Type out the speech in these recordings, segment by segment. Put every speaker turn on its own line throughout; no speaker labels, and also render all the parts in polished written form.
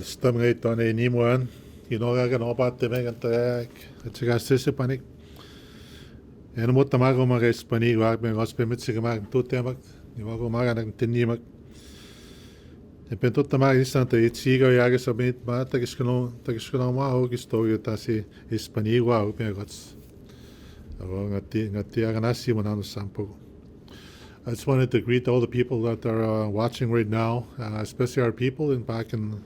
Stamngait on ei nimuan. Inogagan opaattemegan taak. Atsikastisippanik. En mutta magumaga Hispanic waagmen was Pimicikamak tuttemak. Nimagumagan tinnimak. En ben tot maga istan te itsiga jagas abit ma tagiskano ma hogis toyo tasi Hispanic waagmen gots. Ngati aganasi manano sampo. I just wanted to greet all the people that are watching right now, especially our people back in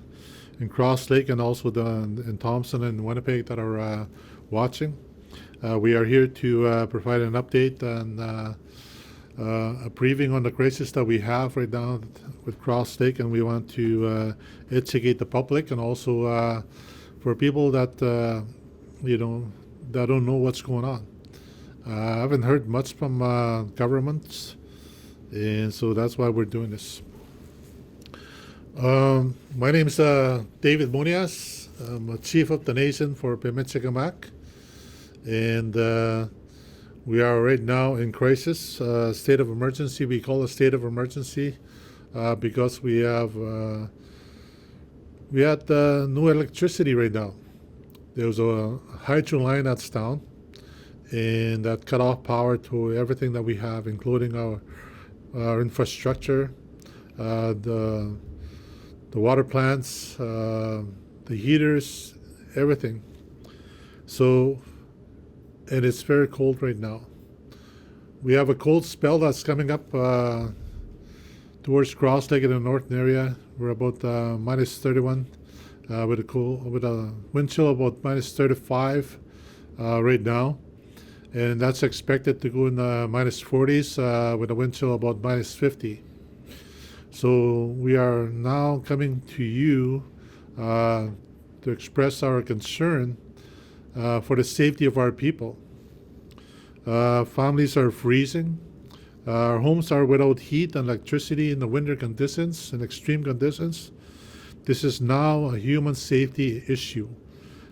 Cross Lake and also in Thompson and Winnipeg that are watching. We are here to provide an update and a briefing on the crisis that we have right now with Cross Lake, and we want to educate the public and also for people that that don't know what's going on. I haven't heard much from governments, and so that's why we're doing this. My name is David Monias. I'm a chief of the nation for Pimicikamak, and we are right now in crisis, state of emergency. We call it state of emergency because we had no electricity right now. There was a hydro line that's down, and that cut off power to everything that we have, including our infrastructure, the water plants, the heaters, everything. So, and it's very cold right now. We have a cold spell that's coming up towards Cross Lake in the northern area. We're about minus 31 with a wind chill about minus 35 right now. And that's expected to go in the minus 40s with a wind chill about minus 50. So we are now coming to you to express our concern for the safety of our people. Families are freezing. Our homes are without heat and electricity in the winter conditions and extreme conditions. This is now a human safety issue,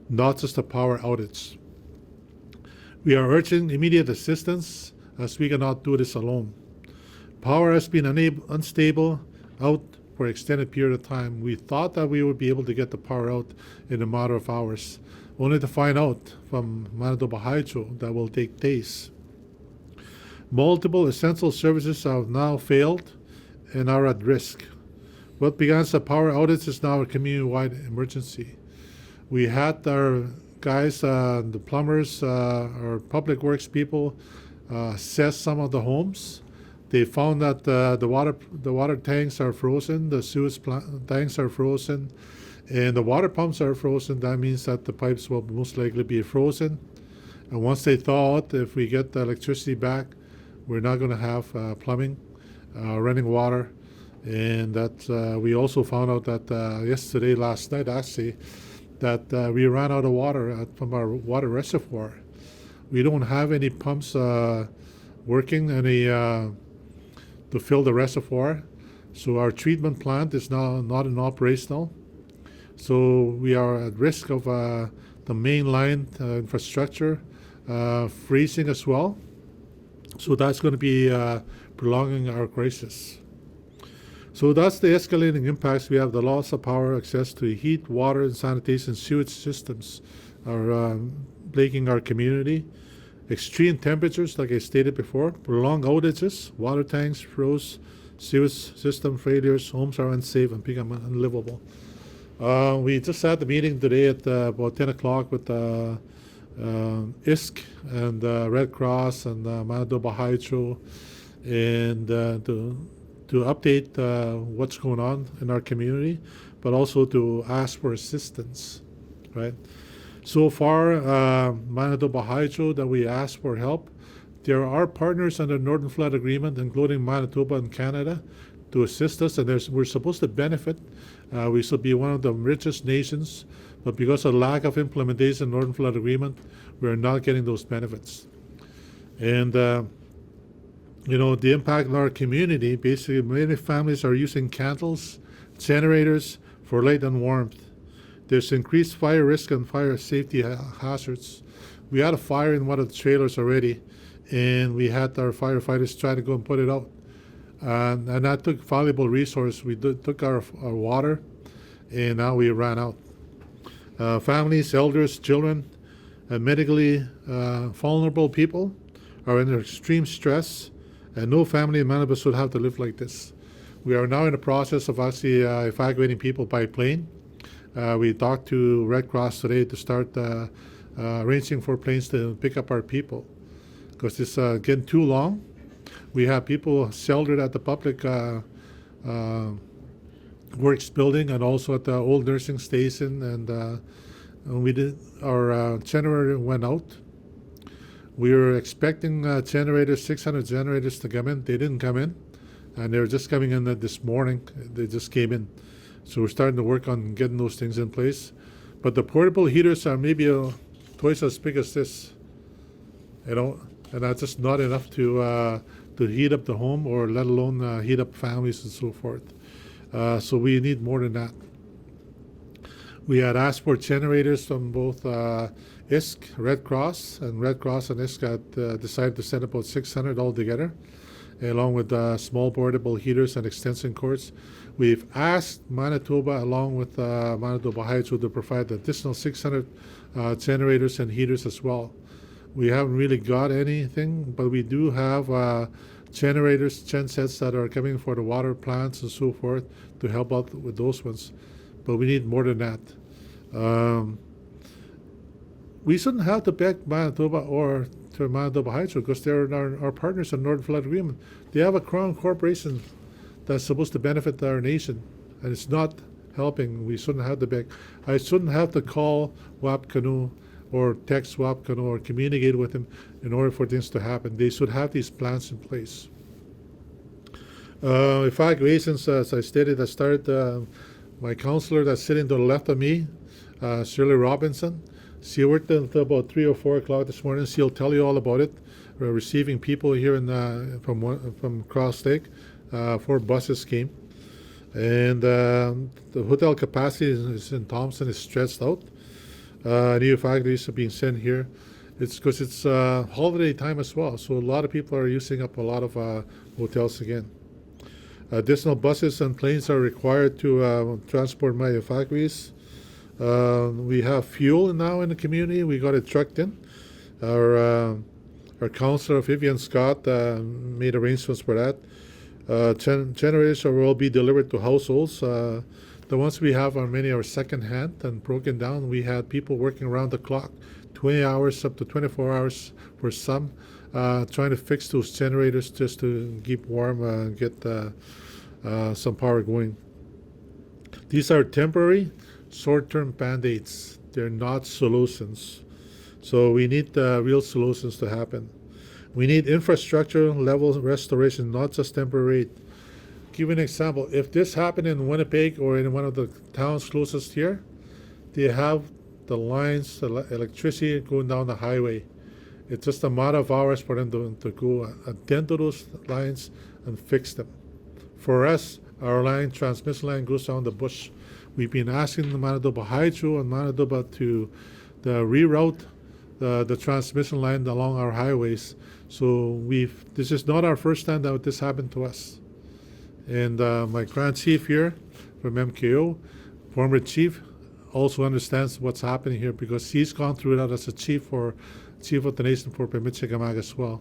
not just a power outage. We are urging immediate assistance as we cannot do this alone. Power has been unstable out for an extended period of time. We thought that we would be able to get the power out in a matter of hours, only to find out from Manitoba Hydro that will take days. Multiple essential services have now failed and are at risk. What began as a power outage is now a community-wide emergency. We had our guys, the plumbers, our public works people, assess some of the homes. They found that the water tanks are frozen, the sewage tanks are frozen, and the water pumps are frozen. That means that the pipes will most likely be frozen. And once they thaw out, if we get the electricity back, we're not going to have plumbing, running water. And that we also found out that last night actually, that we ran out of water from our water reservoir. We don't have any pumps working, to fill the reservoir. So our treatment plant is now not in operational. So we are at risk of the main line infrastructure freezing as well. So that's going to be prolonging our crisis. So that's the escalating impacts. We have the loss of power, access to heat, water, and sanitation sewage systems are plaguing our community. Extreme temperatures, like I stated before, prolonged outages, water tanks froze, sewage system failures, homes are unsafe and become unlivable. We just had the meeting today at about 10 o'clock with ISK and Red Cross and Manitoba Hydro, and to update what's going on in our community, but also to ask for assistance, right? So far, Manitoba Hydro, that we asked for help. There are partners under Northern Flood Agreement, including Manitoba and Canada, to assist us, and we're supposed to benefit. We should be one of the richest nations, but because of lack of implementation of Northern Flood Agreement, we're not getting those benefits. And the impact on our community, basically many families are using candles, generators for light and warmth. There's increased fire risk and fire safety hazards. We had a fire in one of the trailers already, and we had our firefighters try to go and put it out. And that took valuable resource. We took our water, and now we ran out. Families, elders, children, and medically vulnerable people are under extreme stress, and no family in Manitoba should have to live like this. We are now in the process of actually evacuating people by plane. We talked to Red Cross today to start arranging for planes to pick up our people, because it's getting too long. We have people sheltered at the public works building and also at the old nursing station, and our generator went out. We were expecting 600 generators to come in. They didn't come in, and they were just coming in this morning. They just came in. So we're starting to work on getting those things in place. But the portable heaters are maybe twice as big as this, and that's just not enough to heat up the home, or let alone heat up families and so forth. So we need more than that. We had asked for generators from both ISK, Red Cross, and ISK had decided to send about 600 altogether, along with small portable heaters and extension cords. We've asked Manitoba, along with Manitoba Hydro, to provide additional 600 generators and heaters as well. We haven't really got anything, but we do have generators, gensets that are coming for the water plants and so forth to help out with those ones. But we need more than that. We shouldn't have to beg Manitoba or to Manitoba Hydro, because they're our partners in Northern Flood Agreement. They have a crown corporation that's supposed to benefit our nation, and it's not helping. We shouldn't have to beg. I shouldn't have to call Wapkanu or text Wapkanu or communicate with them in order for things to happen. They should have these plans in place. Evacuations, as I stated, I started. My counselor that's sitting to the left of me, Shirley Robinson, she worked until about 3 or 4 o'clock this morning. She'll tell you all about it. We're receiving people here from Cross Lake. 4 buses came. And the hotel capacity in Thompson is stretched out. New evacuees are being sent here. It's because it's holiday time as well, so a lot of people are using up a lot of hotels again. Additional buses and planes are required to transport my evacuees. We have fuel now in the community. We got it trucked in. Our councillor, Vivian Scott, made arrangements for that. Generators will be delivered to households. The ones we have many are second-hand and broken down. We had people working around the clock, 20 hours up to 24 hours for some, trying to fix those generators just to keep warm and get some power going. These are temporary, short-term band-aids. They're not solutions. So we need real solutions to happen. We need infrastructure level restoration, not just temporary. Give you an example. If this happened in Winnipeg or in one of the towns closest here, they have the lines, the electricity going down the highway. It's just a matter of hours for them to go attend to those lines and fix them. For us, our transmission line goes down the bush. We've been asking the Manitoba Hydro and Manitoba to reroute the transmission line along our highways. So this is not our first time that this happened to us. And my Grand Chief here from MKO, former chief, also understands what's happening here, because he's gone through that as a chief of the nation for Pimicikamak as well.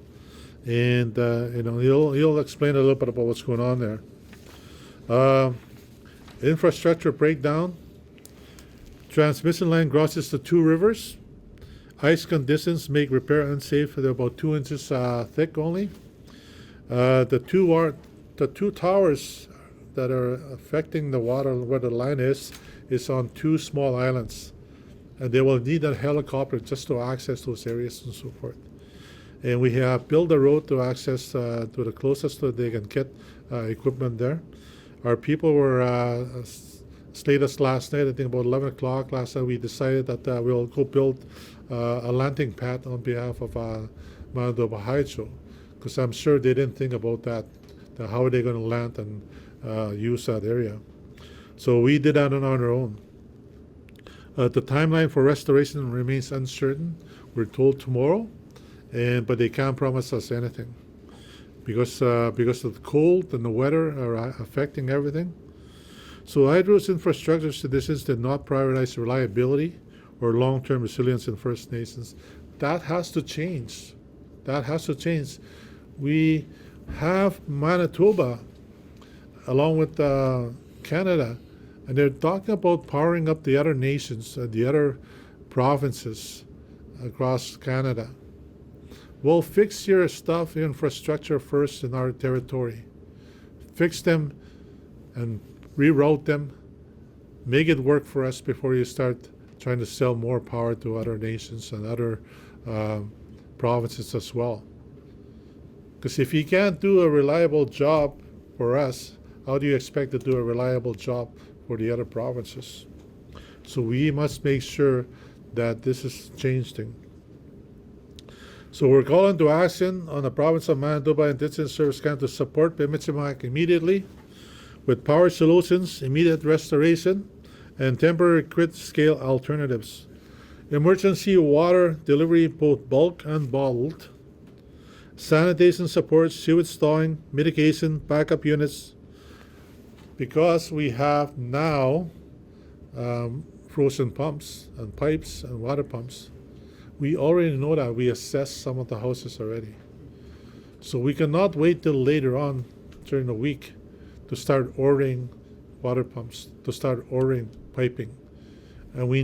And he'll explain a little bit about what's going on there. Infrastructure breakdown. Transmission line crosses the 2 rivers. Ice conditions make repair unsafe. They're about 2 inches thick only. The two towers that are affecting the water where the line is on 2 small islands, and they will need a helicopter just to access those areas and so forth. And we have built a road to access to the closest so they can get equipment there. Our people were stayed us last night. I think about 11 o'clock last night. We decided that we'll go build a landing pad on behalf of Manitoba Hydro, because I'm sure they didn't think about that. How are they going to land and use that area? So we did that on our own. The timeline for restoration remains uncertain. We're told tomorrow, but they can't promise us anything because of the cold and the weather are affecting everything. So Hydro's infrastructure decisions did not prioritize reliability or long-term resilience in First Nations. That has to change. That has to change. We have Manitoba along with Canada, and they're talking about powering up the other nations, the other provinces across Canada. Well, fix your stuff, infrastructure first in our territory. Fix them and reroute them. Make it work for us before you start trying to sell more power to other nations and other provinces as well. Because if you can't do a reliable job for us, how do you expect to do a reliable job for the other provinces? So we must make sure that this is changing. So we're calling to action on the province of Manitoba Indigenous Service Camp to support Pimicikamak immediately with power solutions, immediate restoration, and temporary grid-scale alternatives. Emergency water delivery, both bulk and bottled. Sanitation support, sewage thawing, mitigation, backup units. Because we have now frozen pumps and pipes and water pumps, we already know that. We assessed some of the houses already. So we cannot wait till later on during the week to start ordering water pumps, to start ordering piping. And we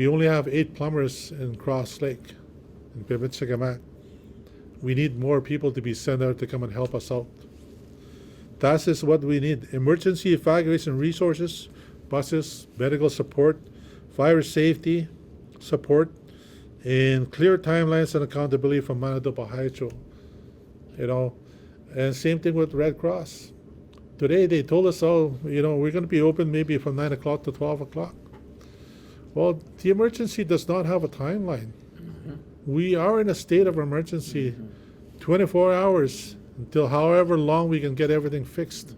only have 8 plumbers in Cross Lake, in Pimicikamak. We need more people to be sent out to come and help us out. That is what we need. Emergency evacuation resources, buses, medical support, fire safety support, and clear timelines and accountability from Manitoba Hydro. And same thing with Red Cross. Today they told us, we're going to be open maybe from 9 o'clock to 12 o'clock. Well, the emergency does not have a timeline. Mm-hmm. We are in a state of emergency, 24 hours until however long we can get everything fixed.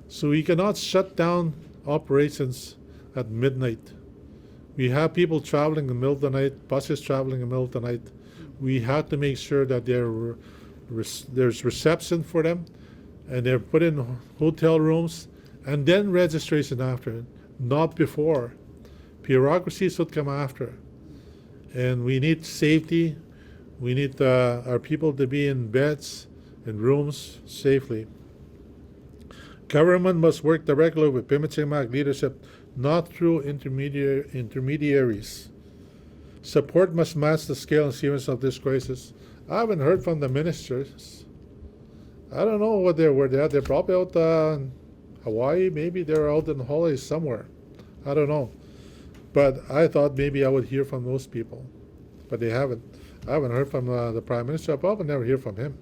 So we cannot shut down operations at midnight. We have people traveling in the middle of the night, buses traveling in the middle of the night. We have to make sure that there's reception for them, and they're put in hotel rooms, and then registration after, not before. Bureaucracy should come after. And we need safety. We need our people to be in beds, in rooms, safely. Government must work directly with Pimicikamak leadership, not through intermediaries. Support must match the scale and seriousness of this crisis. I haven't heard from the ministers. I don't know where they're at. They're probably out in Hawaii. Maybe they're out on holidays somewhere. I don't know. But I thought maybe I would hear from those people. But they haven't. I haven't heard from the Prime Minister. I'll probably never hear from him.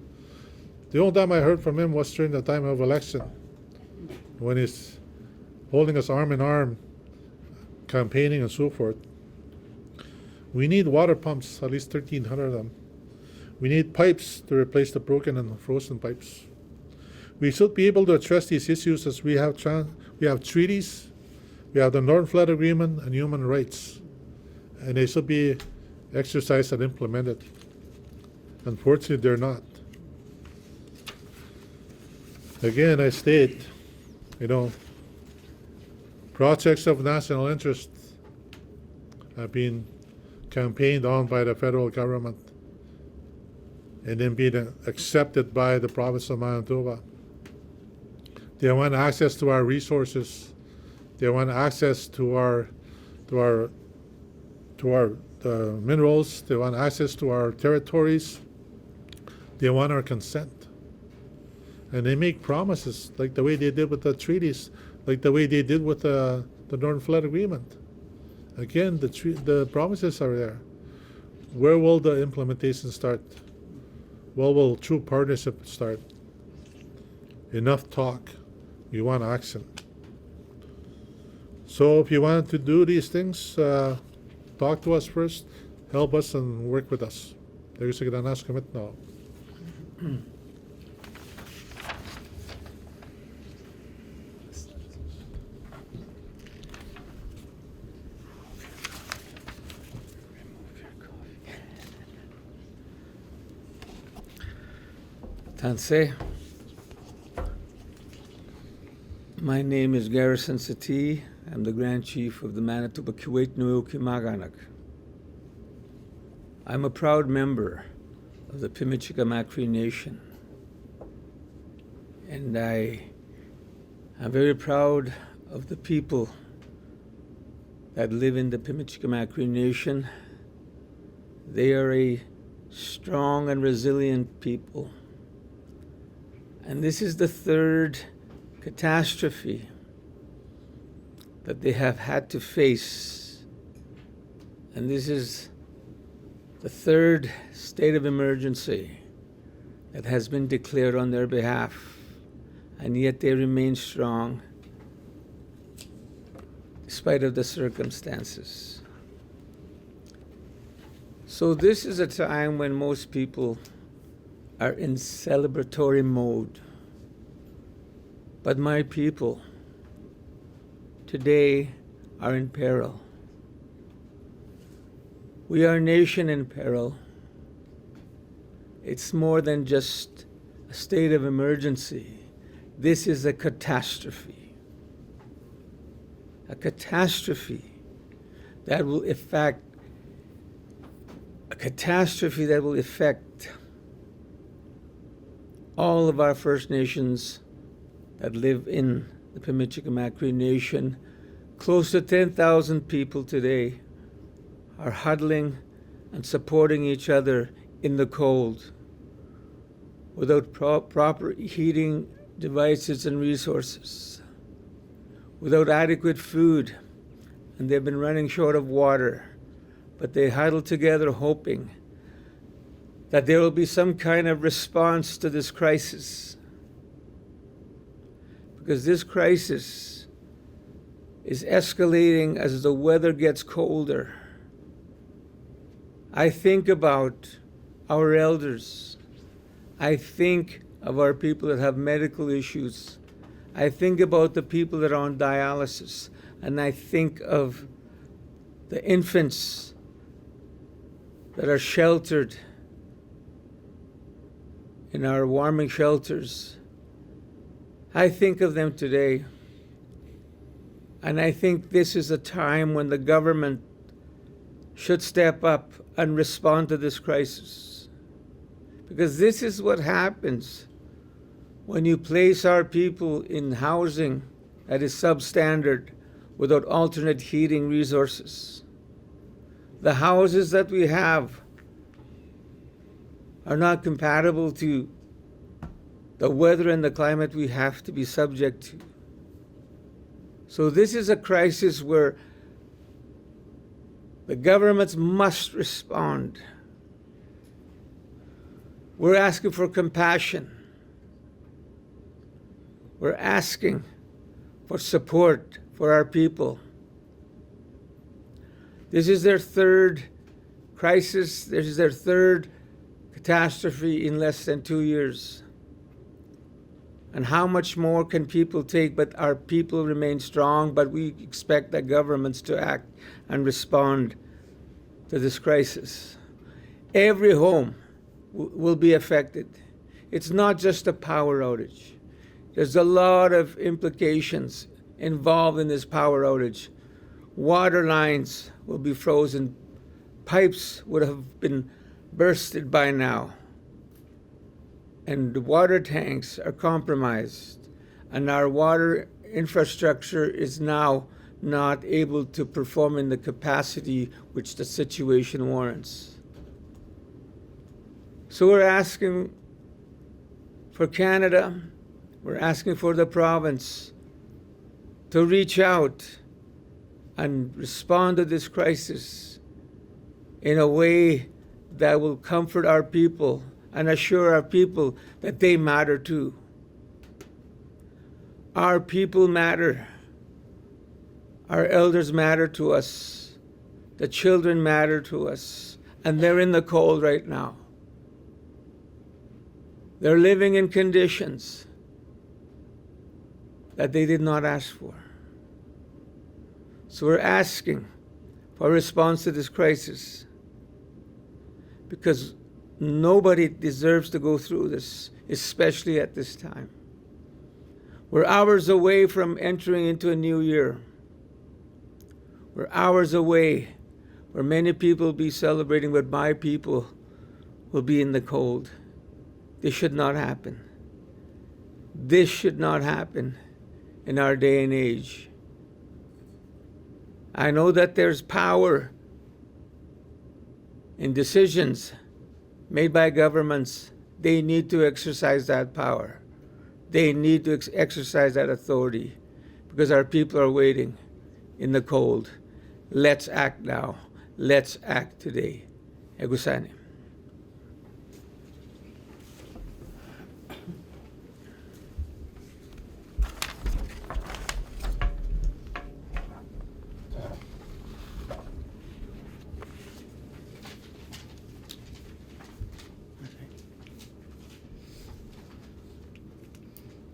The only time I heard from him was during the time of election, when he's holding us arm in arm, campaigning and so forth. We need water pumps, at least 1,300 of them. We need pipes to replace the broken and frozen pipes. We should be able to address these issues as we have treaties, we have the Northern Flood Agreement and human rights, and they should be exercised and implemented. Unfortunately, they're not. Again, I state, projects of national interest have been campaigned on by the federal government and then being accepted by the province of Manitoba. They want access to our resources. They want access to our minerals. They want access to our territories. They want our consent. And they make promises like the way they did with the treaties, like the way they did with the Northern Flood Agreement. Again, the promises are there. Where will the implementation start? Where will true partnership start? Enough talk. We want action. So if you want to do these things, talk to us first, help us and work with us. There's a good commit now.
Tanse. My name is Garrison Satie. I'm the Grand Chief of the Manitoba Kilometres. I'm a proud member of the Pimicikamak Cree Nation. And I am very proud of the people that live in the Pimicikamak Cree Nation. They are a strong and resilient people. And this is the third catastrophe that they have had to face. And this is the third state of emergency that has been declared on their behalf. And yet they remain strong despite of the circumstances. So this is a time when most people are in celebratory mode. But my people today are in peril. We are a nation in peril. It's more than just a state of emergency. This is a catastrophe. A catastrophe that will affect all of our First Nations that live in the Pimicikamak Cree Nation. Close to 10,000 people today are huddling and supporting each other in the cold without proper heating devices and resources, without adequate food, and they've been running short of water. But they huddle together hoping that there will be some kind of response to this crisis. Because this crisis is escalating as the weather gets colder. I think about our elders. I think of our people that have medical issues. I think about the people that are on dialysis. And I think of the infants that are sheltered in our warming shelters. I think of them today, and I think this is a time when the government should step up and respond to this crisis. Because this is what happens when you place our people in housing that is substandard without alternate heating resources. The houses that we have are not compatible to the weather and the climate we have to be subject to. So this is a crisis where the governments must respond. We're asking for compassion. We're asking for support for our people. This is their third crisis. This is their third catastrophe in less than 2 years. And how much more can people take? But our people remain strong, but we expect the governments to act and respond to this crisis. Every home will be affected. It's not just a power outage. There's a lot of implications involved in this power outage. Water lines will be frozen. Pipes would have been bursted by now. And the water tanks are compromised, and our water infrastructure is now not able to perform in the capacity which the situation warrants. So we're asking for Canada, we're asking for the province to reach out and respond to this crisis in a way that will comfort our people and assure our people that they matter too. Our people matter. Our elders matter to us. The children matter to us. And they're in the cold right now. They're living in conditions that they did not ask for. So we're asking for a response to this crisis, because nobody deserves to go through this, especially at this time. We're hours away from entering into a new year. We're hours away where many people will be celebrating, but my people will be in the cold. This should not happen. This should not happen in our day and age. I know that there's power in decisions made by governments. They need to exercise that power. They need to exercise that authority because our people are waiting in the cold. Let's act now. Let's act today. Egusani.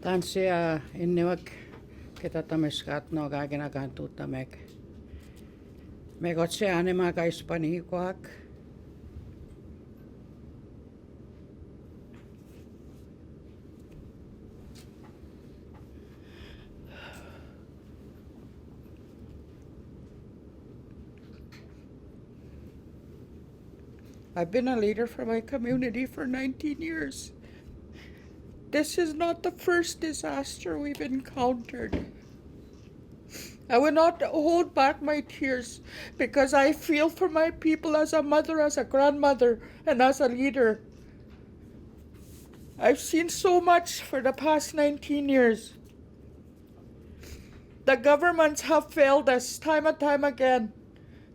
Tansia inniwak kita tamiskat no gaginagan tutamek. Megot si anima ka Hispanikuak. I've been a leader for my community for 19 years. This is not the first disaster we've encountered. I will not hold back my tears because I feel for my people as a mother, as a grandmother, and as a leader. I've seen so much for the past 19 years. The governments have failed us time and time again.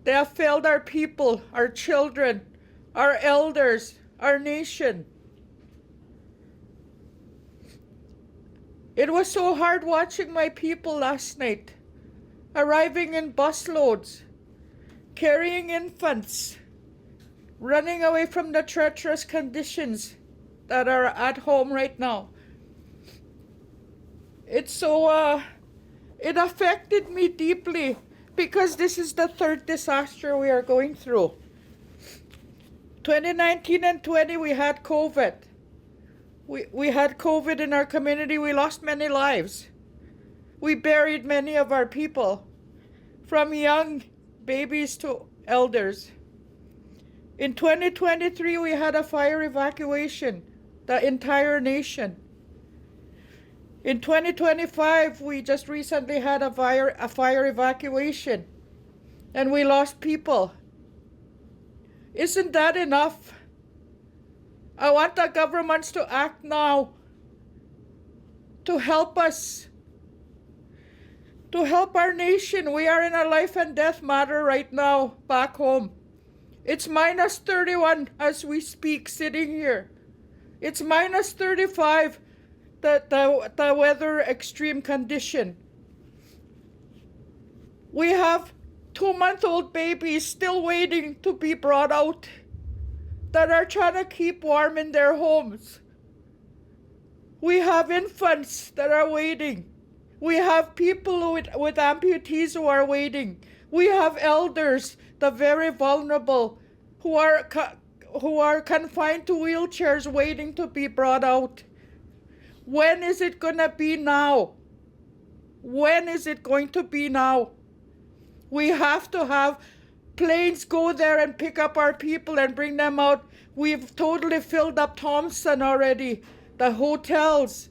They have failed our people, our children, our elders, our nation. It was so hard watching my people last night, arriving in busloads, carrying infants, running away from the treacherous conditions that are at home right now. It affected me deeply because this is the third disaster we are going through. 2019 and 20 we had COVID. We had COVID in our community. We lost many lives. We buried many of our people, from young babies to elders. In 2023, we had a fire evacuation, the entire nation. In 2025, we just recently had a fire evacuation, and we lost people. Isn't that enough? I want the governments to act now to help us, to help our nation. We are in a life and death matter right now back home. It's minus 31 as we speak, sitting here. It's minus 35, the weather extreme condition. We have 2-month-old babies still waiting to be brought out that are trying to keep warm in their homes. We have infants that are waiting. We have people with amputees who are waiting. We have elders, the very vulnerable, who are confined to wheelchairs waiting to be brought out. When is it going to be now? When is it going to be now? We have to have planes go there and pick up our people and bring them out. We've totally filled up Thompson already, the hotels.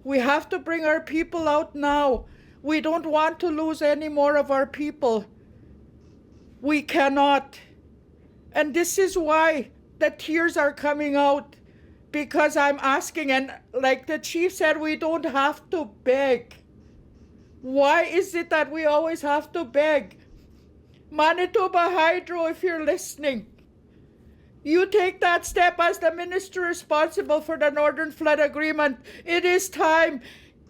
We have to bring our people out now. We don't want to lose any more of our people. We cannot. And this is why the tears are coming out, because I'm asking, and like the chief said, we don't have to beg. Why is it that we always have to beg? Manitoba Hydro, if you're listening, you take that step as the minister responsible for the Northern Flood Agreement. It is time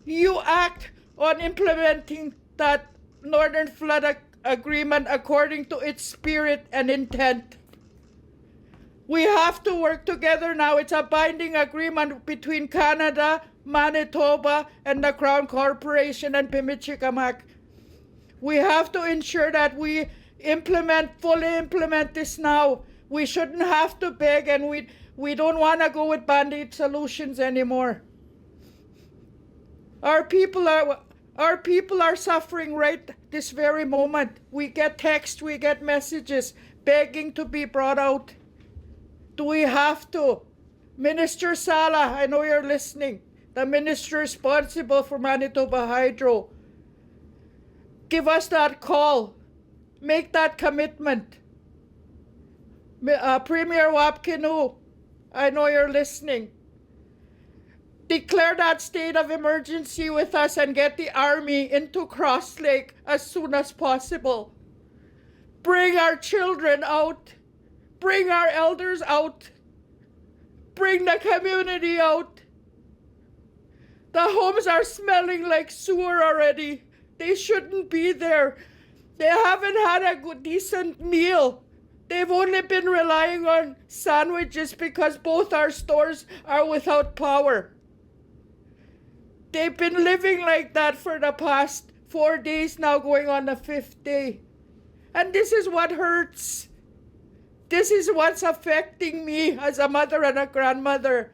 you act on implementing that Northern Flood Agreement according to its spirit and intent. We have to work together now. It's a binding agreement between Canada, Manitoba, and the Crown Corporation and Pimicikamak. We have to ensure that we fully implement this now. We shouldn't have to beg, and we don't want to go with band-aid solutions anymore. Our people are suffering right this very moment. We get texts, we get messages begging to be brought out. Do we have to? Minister Sala, I know you're listening. The minister responsible for Manitoba Hydro. Give us that call. Make that commitment. Premier Wapkinu, I know you're listening. Declare that state of emergency with us and get the army into Cross Lake as soon as possible. Bring our children out. Bring our elders out. Bring the community out. The homes are smelling like sewer already. They shouldn't be there. They haven't had a good, decent meal. They've only been relying on sandwiches because both our stores are without power. They've been living like that for the past 4 days now, going on the 5th day. And this is what hurts. This is what's affecting me as a mother and a grandmother.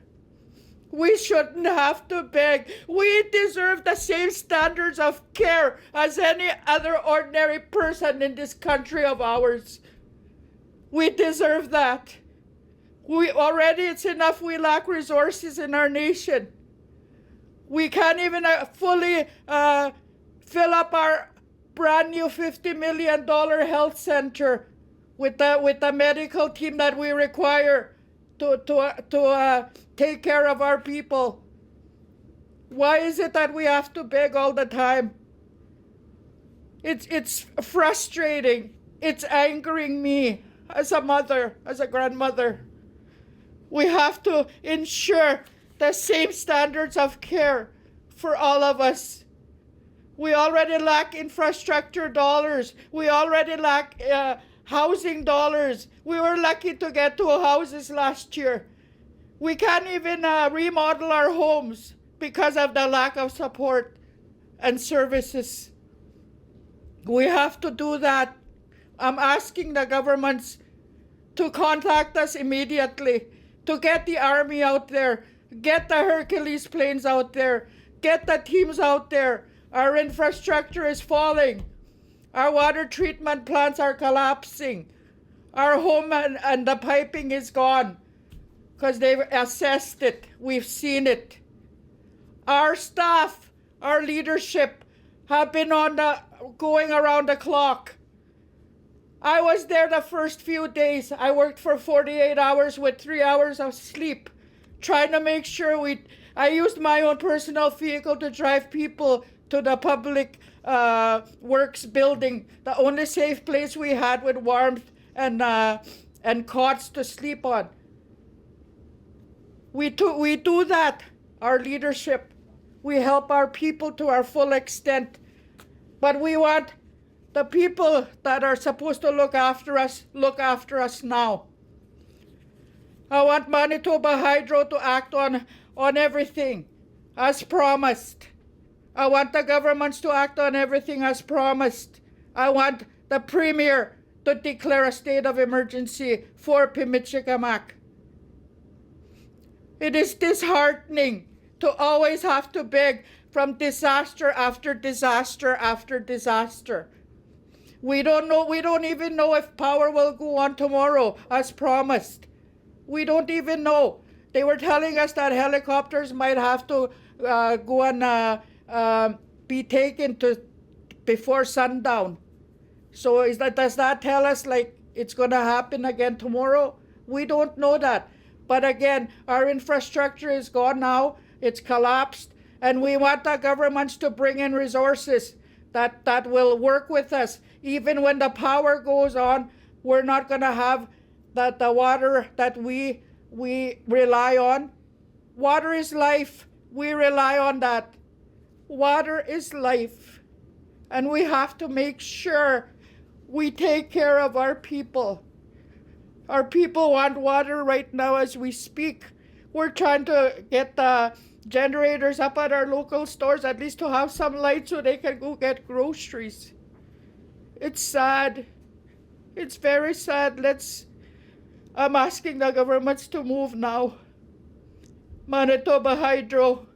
We shouldn't have to beg. We deserve the same standards of care as any other ordinary person in this country of ours. We deserve that. It's enough we lack resources in our nation. We can't even fully fill up our brand new $50 million health center with the medical team that we require to take care of our people. Why is it that we have to beg all the time? It's frustrating. It's angering me as a mother, as a grandmother. We have to ensure the same standards of care for all of us. We already lack infrastructure dollars. We already lack housing dollars. We were lucky to get 2 houses last year. We can't even remodel our homes because of the lack of support and services. We have to do that. I'm asking the governments to contact us immediately, to get the army out there, get the Hercules planes out there, get the teams out there. Our infrastructure is falling. Our water treatment plants are collapsing. Our home and the piping is gone because they've assessed it. We've seen it. Our staff, our leadership have been going around the clock. I was there the first few days. I worked for 48 hours with 3 hours of sleep, trying to make sure I used my own personal vehicle to drive people to the public works building, the only safe place we had with warmth and cots to sleep on. We do that, our leadership. We help our people to our full extent. But we want the people that are supposed to look after us now. I want Manitoba Hydro to act on everything as promised. I want the governments to act on everything as promised. I want the Premier to declare a state of emergency for Pimicikamak. It is disheartening to always have to beg from disaster after disaster after disaster. We don't even know if power will go on tomorrow as promised. We don't even know. They were telling us that helicopters might have to go and be taken to before sundown. So does that tell us like it's going to happen again tomorrow? We don't know that. But again, our infrastructure is gone now. It's collapsed. And we want the governments to bring in resources that will work with us. Even when the power goes on, we're not going to have the water that we rely on. Water is life. We rely on that. Water is life. And we have to make sure we take care of our people. Our people want water right now as we speak. We're trying to get the generators up at our local stores, at least to have some light so they can go get groceries. It's sad. It's very sad. I'm asking the governments to move now. Manitoba Hydro,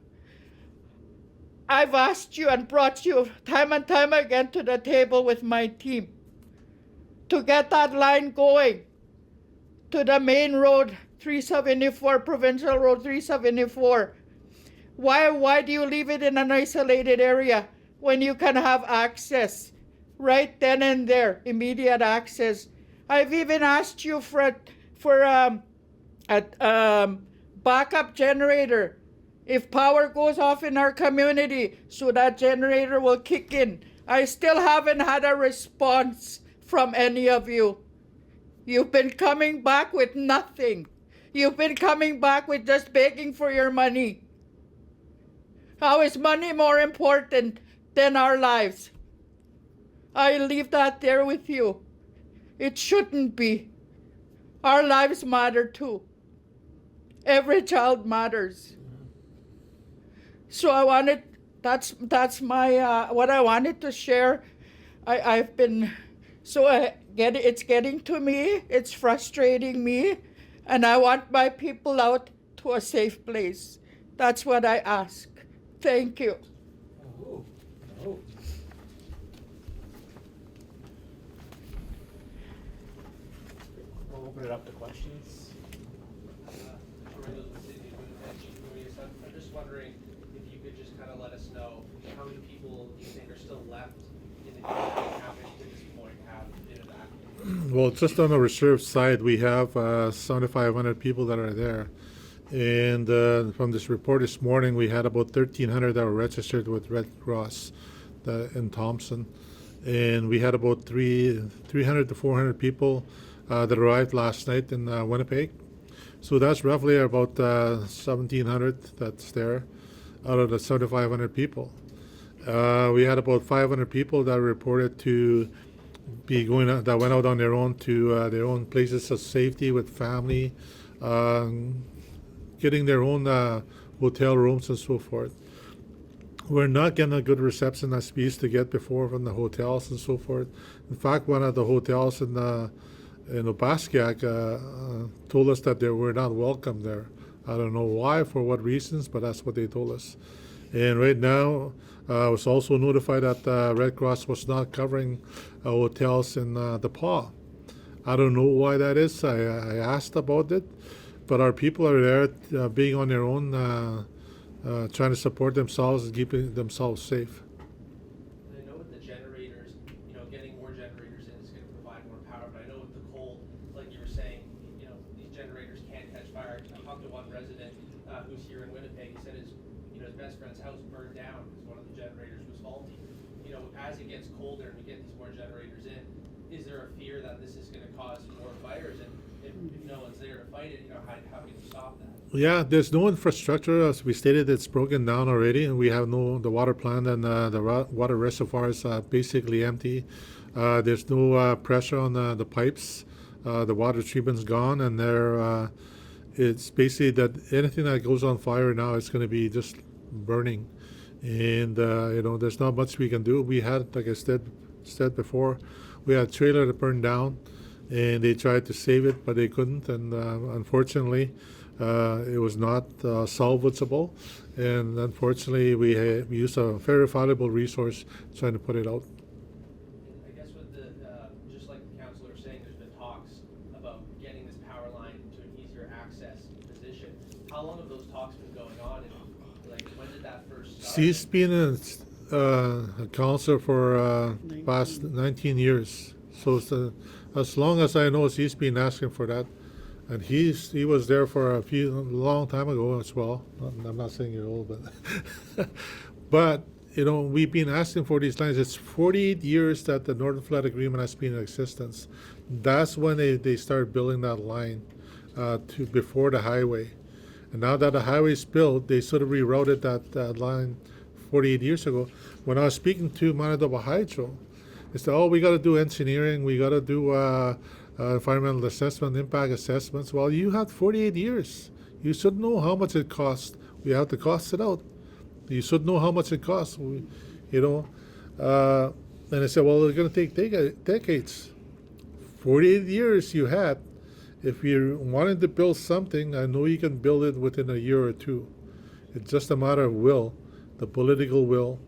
I've asked you and brought you time and time again to the table with my team to get that line going to the main road 374, Provincial Road 374. Why do you leave it in an isolated area when you can have access right then and there, immediate access? I've even asked you for a backup generator. If power goes off in our community, so that generator will kick in. I still haven't had a response from any of you. You've been coming back with nothing. You've been coming back with just begging for your money. How is money more important than our lives? I leave that there with you. It shouldn't be. Our lives matter too. Every child matters. So that's my what I wanted to share. I've been it's getting to me. It's frustrating me, and I want my people out to a safe place. That's what I ask. Thank you.
We'll open it up to questions.
I'm just wondering if you could just kind of let us know how many people you think are still left in the community, how many to this point have been evacuated?
Well, just on the reserve side, we have 7,500 people that are there. And from this report this morning, we had about 1,300 that were registered with Red Cross in Thompson. And we had about 300 to 400 people that arrived last night in Winnipeg. So that's roughly about 1,700 that's there out of the 7,500 people. We had about 500 people that reported to be going out, that went out on their own to their own places of safety with family, getting their own hotel rooms and so forth. We're not getting a good reception as we used to get before from the hotels and so forth. In fact, one of the hotels in Opaskiak told us that they were not welcome there. I don't know why, for what reasons, but that's what they told us. And right now, I was also notified that Red Cross was not covering hotels in the PAW. I don't know why that is. I asked about it, but our people are there being on their own, trying to support themselves and keeping themselves safe.
And I know with the generators, getting more generators in is going to provide more power, but I know with the cold, like you were saying, these generators can't catch fire. I talked to one resident who's here in Winnipeg. He said his best friend's house burned down because one of the generators was faulty. As it gets colder and we get these more generators in, is there a fear that this is going to cause more fires? And if no one's there to fight it, how can you stop that?
Yeah, there's no infrastructure. As we stated, it's broken down already, and we have the water plant and the water reservoirs basically empty. There's no pressure on the pipes. The water treatment's gone, and it's basically that anything that goes on fire now is going to be just burning. And there's not much we can do. We had, like I said before, we had a trailer that burned down, and they tried to save it, but they couldn't. And unfortunately, it was not salvageable. And unfortunately, we used a very valuable resource trying to put it out.
I guess with just like the councillor was saying, there's been talks about getting this power line to an easier access position. How long have those talks been going on, and when did that first start?
She's been a councillor for past 19 years. So as long as I know, she's been asking for that. And he was there for a long time ago as well. I'm not saying you're old, but but we've been asking for these lines. It's 48 years that the Northern Flood Agreement has been in existence. That's when they started building that line to before the highway. And now that the highway's built, they sort of rerouted that line 48 years ago. When I was speaking to Manitoba Hydro, they said, "Oh, we got to do engineering. We got to do environmental assessment, impact assessments." Well, you had 48 years. You should know how much it costs. We have to cost it out. You should know how much it costs. And I said, well, it's going to take decades. 48 years you had. If you wanted to build something, I know you can build it within a year or two. It's just a matter of will. the political will.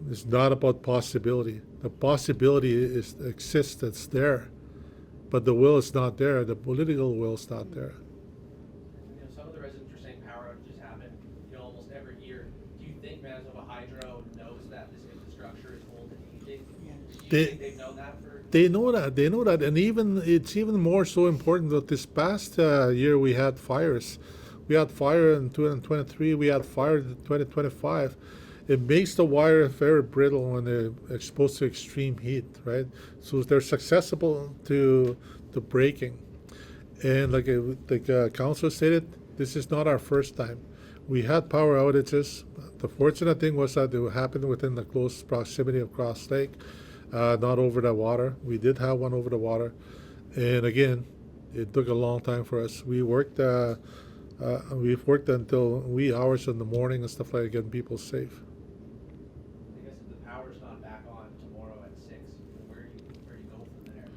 It's not about possibility. The possibility exists, it's there, but the will is not there. The political will is not there.
Some of the residents are saying power outages happen, almost every year. Do you think Manitoba Hydro knows that this infrastructure is old and aging? Do you think they've known that for?
They know that, and it's even more so important that this past year we had fires. We had fire in 2023. We had fire in 2025. It makes the wire very brittle when they're exposed to extreme heat, right? So they're susceptible to breaking. And like council stated, this is not our first time. We had power outages. The fortunate thing was that it happened within the close proximity of Cross Lake, not over the water. We did have one over the water. And again, it took a long time for us. We've worked until wee hours in the morning and stuff like that, getting people safe.
I guess if the power's not back on tomorrow at 6, where do you go from there?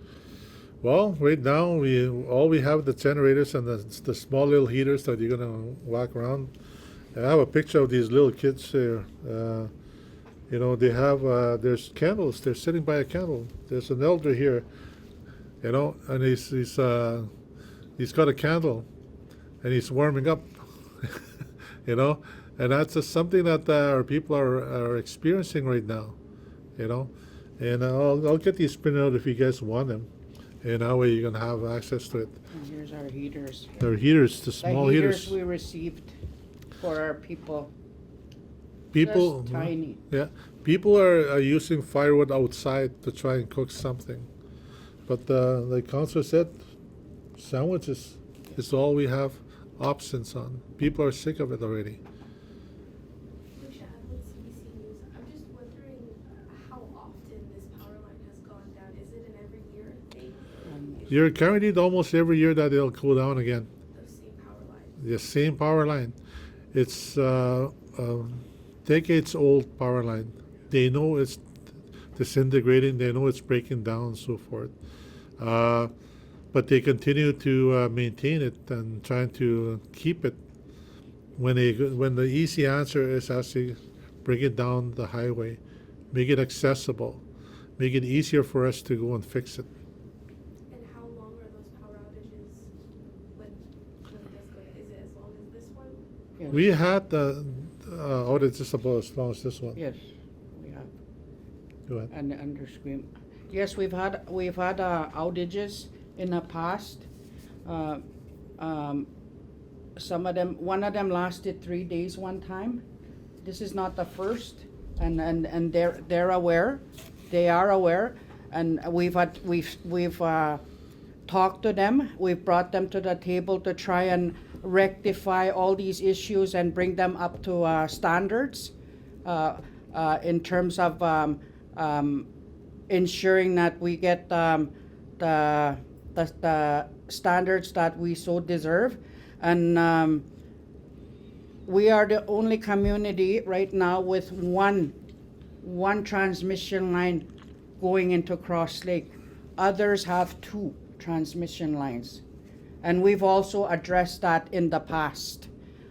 Well, right now we have the generators and the small little heaters that you're gonna walk around. I have a picture of these little kids here. They have there's candles. They're sitting by a candle. There's an elder here, and he's got a candle, and he's warming up, and that's just something that our people are experiencing right now, And I'll get these printed out if you guys want them, and that way you're gonna have access to it.
And here's our heaters.
They're heaters, the small
the
heaters.
we received for our people.
People,
Just tiny.
yeah, people are using firewood outside to try and cook something, but like Councilor said, sandwiches is all we have options on. People are sick of it already.
Lucia Adwood, CBC News. I'm just wondering how often this power line has gone down. Is it an every year thing?
You're guaranteed almost every year that it'll cool down again.
The same power line.
The same power line. It's decades old power line. They know it's disintegrating. They know it's breaking down and so forth. But they continue to maintain it and trying to keep it. When the easy answer is actually bring it down the highway, make it accessible, make it easier for us to go and fix it.
And how long are those power outages when it does go? Is it as long as this one?
Yes.
We had outages about as long as this one.
Yes, we have.
Go ahead.
And under scream. Yes, we've had outages in the past. Some of them, one of them lasted 3 days one time. This is not the first, and they're aware. They are aware, and we've talked to them. We've brought them to the table to try and rectify all these issues and bring them up to standards in terms of ensuring that we get the standards that we so deserve. And we are the only community right now with one transmission line going into Cross Lake. Others have 2 transmission lines. And we've also addressed that in the past.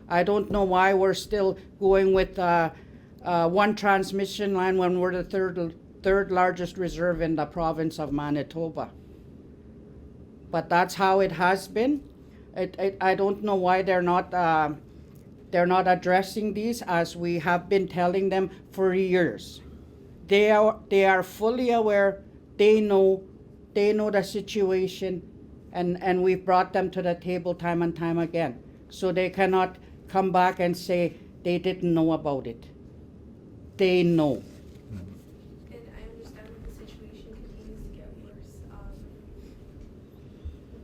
I don't know why we're still going with one transmission line when we're the third largest reserve in the province of Manitoba. But that's how it has been. I don't know why they're not addressing these, as we have been telling them for years. They are fully aware. They know the situation, and we've brought them to the table time and time again. So they cannot come back and say they didn't know about it. They know.
And I understand that the situation continues to get worse.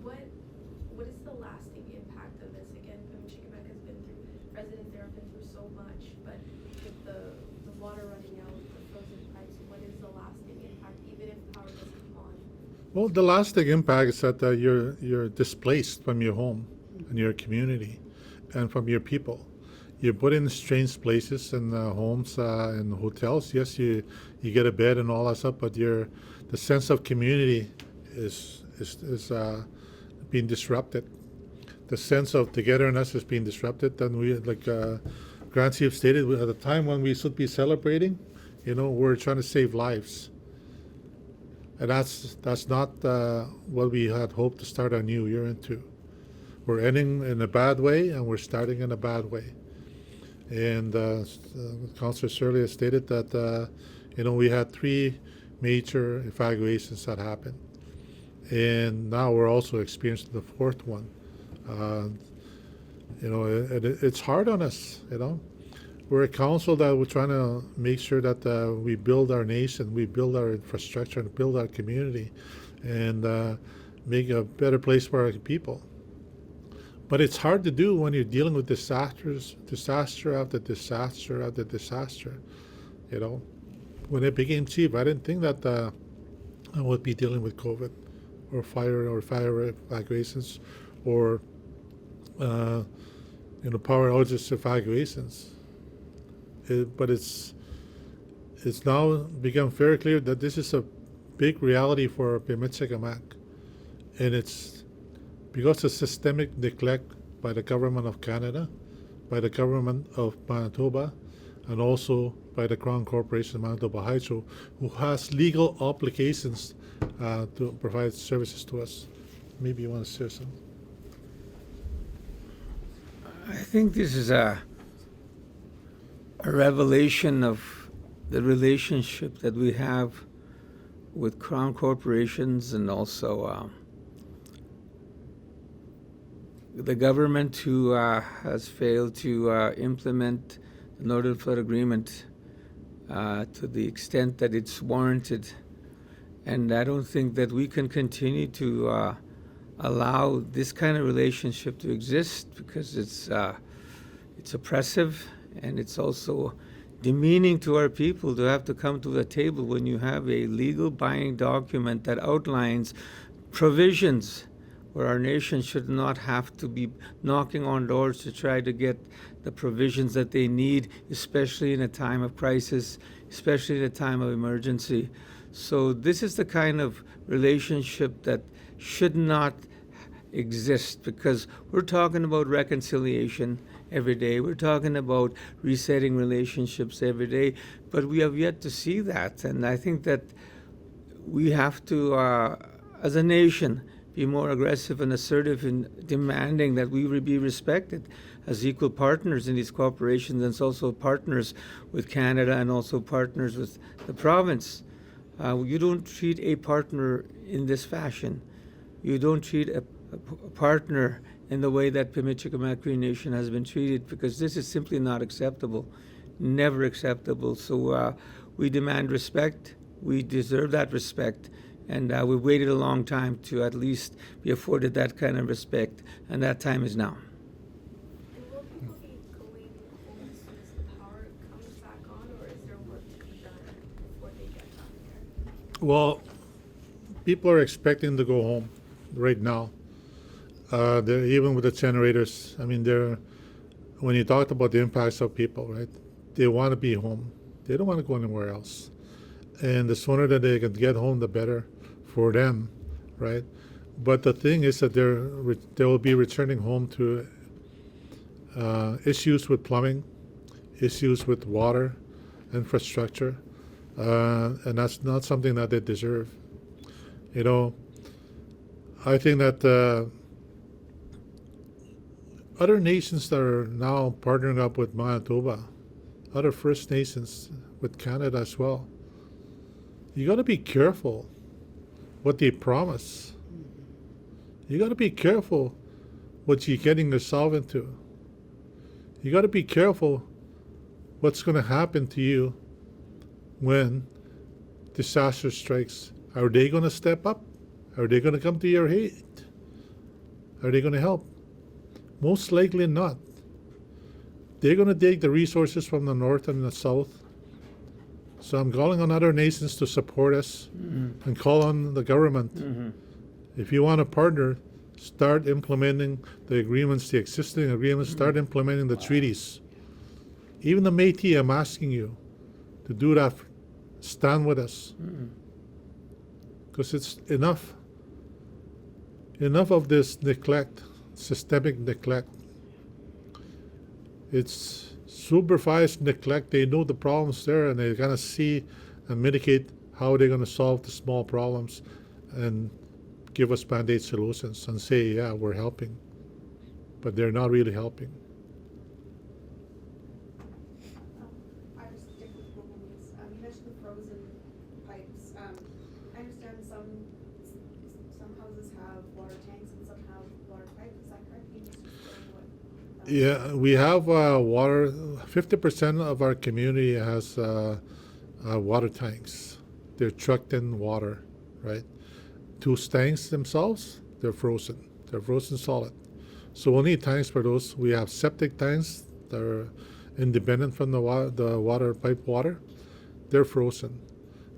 What is the lasting impact of this? Again, Pimicikamak has been through, residents there have been through so much, but with the water running out, the frozen pipes, what is the lasting impact, even if power doesn't come on?
Well, the lasting impact is that you're displaced from your home and your community and from your people. You're put in strange places and homes and hotels. Yes, you get a bed and all that stuff, but the sense of community is being disrupted. The sense of togetherness is being disrupted. And we, like Grand Chief stated, at the time when we should be celebrating, we're trying to save lives. And that's not what we had hoped to start our new year into. We're ending in a bad way, and we're starting in a bad way. And Councillor Surley has stated that, we had 3 major evacuations that happened. And now we're also experiencing the 4th one. It's hard on us, We're a council that we're trying to make sure that we build our nation, we build our infrastructure, and build our community, and make a better place for our people. But it's hard to do when you're dealing with disaster after disaster after disaster. When I became chief, I didn't think that I would be dealing with COVID, or fire evacuations, or power outages evacuations. But it's now become very clear that this is a big reality for Pimicikamak, and it's because of systemic neglect by the government of Canada, by the government of Manitoba, and also by the Crown Corporation Manitoba Hydro, who has legal obligations to provide services to us. Maybe you want to share something?
I think this is a revelation of the relationship that we have with Crown corporations, and also the government who has failed to implement the Northern Flood Agreement to the extent that it's warranted. And I don't think that we can continue to allow this kind of relationship to exist, because it's oppressive, and it's also demeaning to our people to have to come to the table when you have a legal binding document that outlines provisions where our nation should not have to be knocking on doors to try to get the provisions that they need, especially in a time of crisis, especially in a time of emergency. So this is the kind of relationship that should not exist, because we're talking about reconciliation every day. We're talking about resetting relationships every day, but we have yet to see that. And I think that we have to, as a nation, be more aggressive and assertive in demanding that we be respected as equal partners in these corporations, and also partners with Canada, and also partners with the province. You don't treat a partner in this fashion. You don't treat a partner in the way that Pimicikamak Cree Nation has been treated, because this is simply not acceptable, never acceptable. So we demand respect. We deserve that respect. And we've waited a long time to at least be afforded that kind of respect, and that time is now.
And will people be going home as soon as the power comes back on, or is there work to be done before they get back there?
Well, people are expecting to go home right now. Even with the generators, I mean, when you talked about the impacts of people, right? They want to be home. They don't want to go anywhere else. And the sooner that they can get home, the better for them, right? But the thing is that they will be returning home to issues with plumbing, issues with water, infrastructure, and that's not something that they deserve. I think that other nations that are now partnering up with Manitoba, other First Nations, with Canada as well, you got to be careful what they promise. You got to be careful what you're getting yourself into. You got to be careful what's going to happen to you when disaster strikes. Are they going to step up? Are they going to come to your aid? Are they going to help? Most likely not. They're going to take the resources from the north and the south. So I'm calling on other nations to support us, and call on the government. If you want to partner, start implementing the agreements, the existing agreements, start implementing the treaties. Even the Métis, I'm asking you to do that. Stand with us. Because it's enough. Enough of this neglect, systemic neglect. It's supervised neglect. They know the problems there, and they're gonna see and mitigate how they're gonna solve the small problems, and give us band-aid solutions and say, yeah, we're helping, but they're not really helping.
I just stick with Monias. You mentioned the frozen pipes. I understand some houses have water tanks and some have water pipes. Is that correct? Can you just explain what?
Yeah, we have water. 50% of our community has water tanks. They're trucked in water, right? Those tanks themselves, they're frozen. They're frozen solid. So we'll need tanks for those. We have septic tanks that are independent from the water pipe water. They're frozen.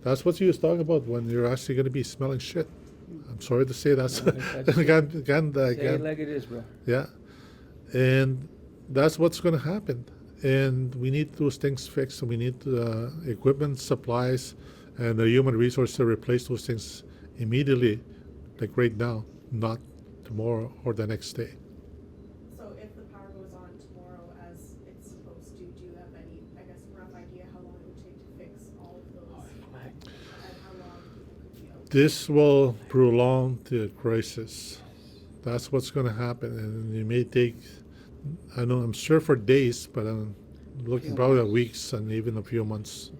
That's what you was talking about when you're actually going to be smelling shit. I'm sorry to say that's
No, that's
again.
Say it like it is, bro.
Yeah, and that's what's going to happen. And we need those things fixed. And we need equipment, supplies, and the human resource to replace those things immediately, like right now, not tomorrow or the next day.
So if the power goes on tomorrow as it's supposed to, do you have any, I guess, rough idea how long it would take to fix all of those? And how long people could be out?
This will prolong the crisis. That's what's going to happen, and it may take, I'm sure for days, but I'm looking
Few
probably at
months.
weeks and even a few months.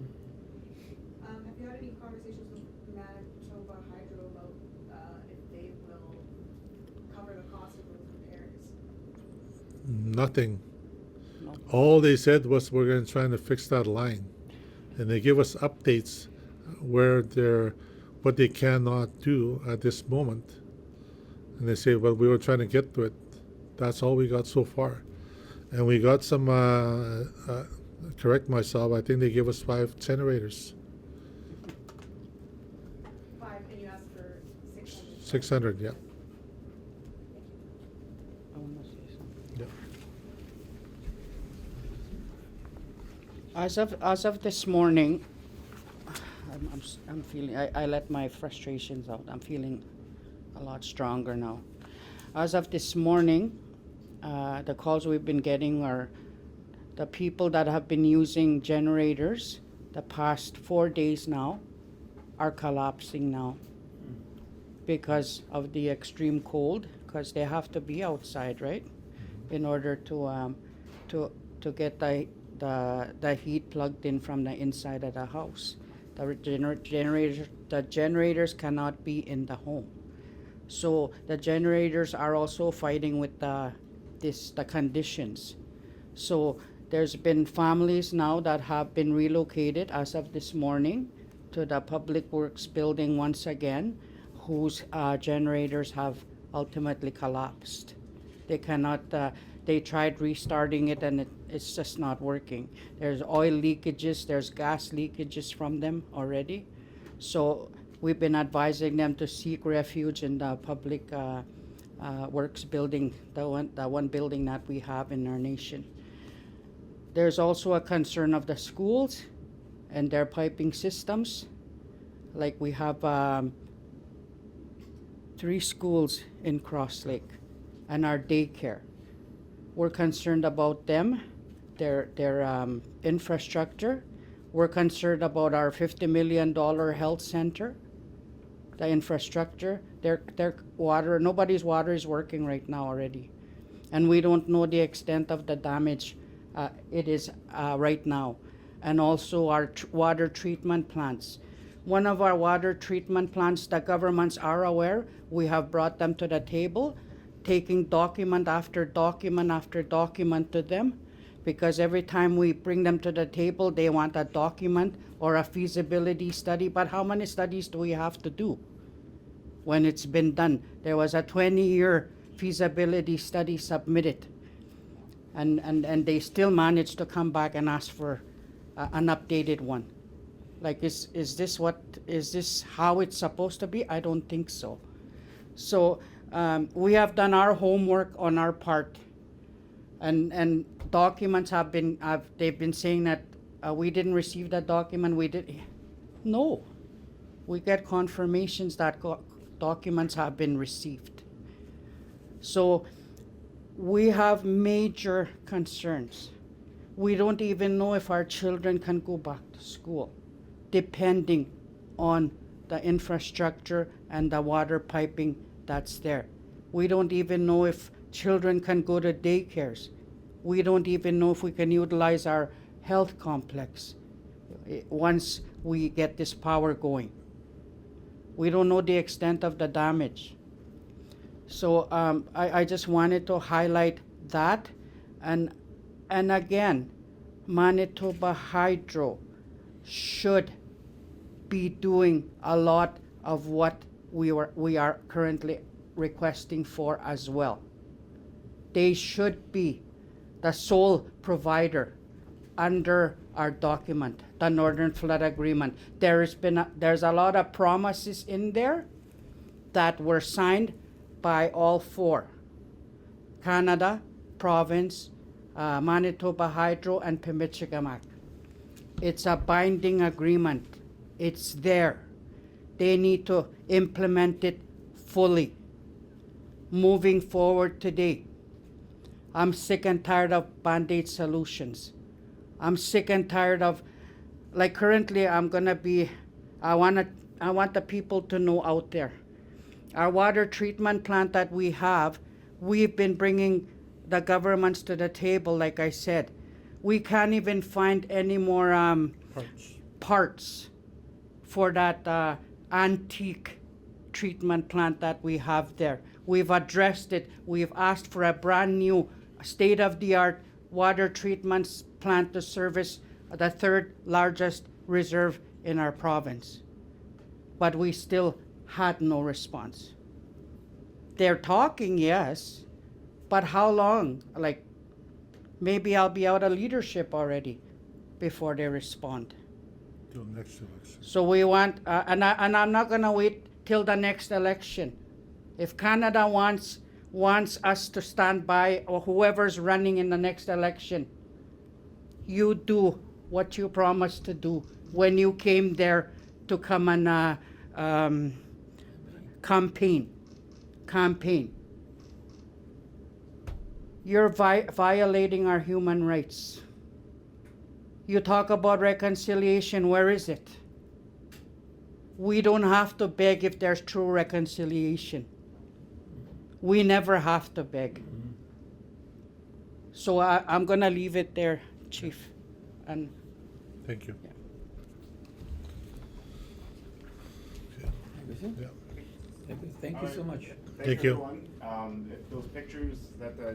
Have you had any conversations with Manitoba Hydro about if they will cover the cost of those repairs?
Nothing.
No.
All they said was we're going to try to fix that line, and they give us updates where what they cannot do at this moment. And they say, well, we were trying to get to it. That's all we got so far. And we got some, correct myself, I think they gave us 5 generators.
5, and you asked for 600.
600, yeah.
I wanna say something.
Yeah.
As of this morning, I'm feeling, I let my frustrations out. I'm feeling a lot stronger now. As of this morning, the calls we've been getting are the people that have been using generators the past 4 days now are collapsing now because of the extreme cold, because they have to be outside, right, in order to get the heat plugged in from the inside of the house. The generators cannot be in the home, so the generators are also fighting with the conditions. So there's been families now that have been relocated as of this morning to the Public Works building once again, whose generators have ultimately collapsed. They cannot. They tried restarting it and it's just not working. There's oil leakages, there's gas leakages from them already. So we've been advising them to seek refuge in the Public Works building, the one building that we have in our nation. There's also a concern of the schools and their piping systems. Like we have 3 schools in Cross Lake and our daycare. We're concerned about them, their infrastructure. We're concerned about our $50 million health center, the infrastructure. Their water, nobody's water is working right now already. And we don't know the extent of the damage it is right now. And also our water treatment plants. One of our water treatment plants, the governments are aware. We have brought them to the table, taking document after document after document to them, because every time we bring them to the table, they want a document or a feasibility study. But how many studies do we have to do when it's been done? There was a 20-year feasibility study submitted, and they still managed to come back and ask for an updated one. Like, is this how it's supposed to be? I don't think so. So we have done our homework on our part, and documents they've been saying that we didn't receive that document. No, we get confirmations that documents have been received. So we have major concerns. We don't even know if our children can go back to school, depending on the infrastructure and the water piping that's there. We don't even know if children can go to daycares. We don't even know if we can utilize our health complex once we get this power going. We don't know the extent of the damage. So I just wanted to highlight that. And again, Manitoba Hydro should be doing a lot of what we are currently requesting for as well. They should be the sole provider under our document, the Northern Flood Agreement. There's a lot of promises in there that were signed by all four: Canada, province, Manitoba Hydro, and Pimicikamak. It's a binding agreement. It's there. They need to implement it fully. Moving forward today, I'm sick and tired of Band-Aid solutions. I'm sick and tired of, like currently I want the people to know out there. Our water treatment plant that we have, we've been bringing the governments to the table, like I said. We can't even find any more parts for that antique treatment plant that we have there. We've addressed it. We've asked for a brand new state-of-the-art water treatment plant to service the third largest reserve in our province. But we still had no response. They're talking, yes, but how long? Like, maybe I'll be out of leadership already before they respond.
Till next election.
So we want, and I'm not gonna wait till the next election. If Canada wants us to stand by, or whoever's running in the next election, you do what you promised to do when you came there to come and campaign. You're violating our human rights. You talk about reconciliation, where is it? We don't have to beg if there's true reconciliation. We never have to beg. So I'm gonna leave it there, Chief. And
Thank you.
Yeah.
Yeah.
Thank you so much.
Thank you.
Everyone. If those pictures that the